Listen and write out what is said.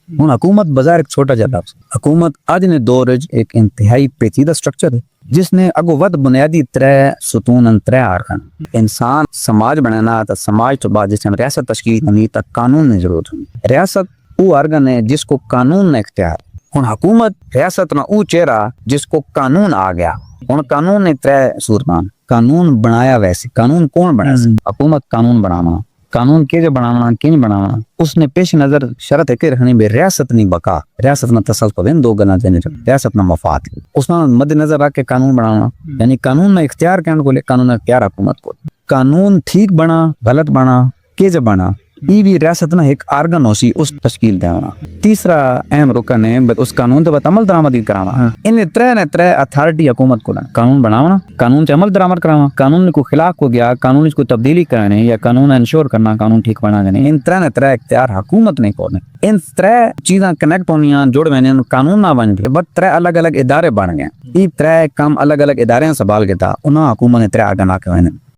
ہوں حکومت بظاہر ایک چھوٹا جا لفظ، حکومت اج نے دور ایک انتہائی پیچیدہ سٹرکچر ہے جس نے اگو ود بنیادی ترے ستون ترے آرکن انسان سماج بنانا تا سماج تو بعد جس میں ریاست تشکیل ہونی تا قانون نے ضرورت ہونی۔ ریاست وہ آرگن ہے جس کو قانون نے اختیار، ہوں حکومت ریاست نہ او چہرہ جس کو قانون آ گیا۔ ہوں قانون نے ترے صورتان قانون بنایا، ویسے قانون کون بنایا؟ حکومت قانون بنانا، قانون کے بنانا کن بنانا، اس نے پیش نظر شرط ہے کہ رکھنی بے ریاست نہیں بقا، ریاست نہ تسلط دو گنا دینے، ریاست نہ مفاد، اس میں مد نظر رکھ کے قانون بنانا، یعنی قانون میں اختیار کہنے کو لے، قانون اختیار حکومت کو، قانون ٹھیک بنا غلط بنا کے بنا یہ بھی ریاست نہ ایک آرگن ہو سی اس تشکیل دینا۔ تیسرا اہم رکن ہے اس قانون تے بعد عمل درآمد کرانا، ان ترے اتھارٹی حکومت کو قانون بنانا، قانون تے عمل درآمد کرانا، قانون کو خلاف کو گیا قانون کو تبدیلی کرانے یا قانون انشور کرنا، قانون ٹھیک بنا دینے، ان ترے اختیار حکومت نے کو، ان ترے چیزاں کنیکٹ ہونیاں جوڑ میں قانون نہ بن گئے، بٹ ترے الگ الگ ادارے بن گئے، یہ ترے کام الگ الگ ادارے سنبھال کے تھا انہاں حکومت نے ترے آرگن آ کے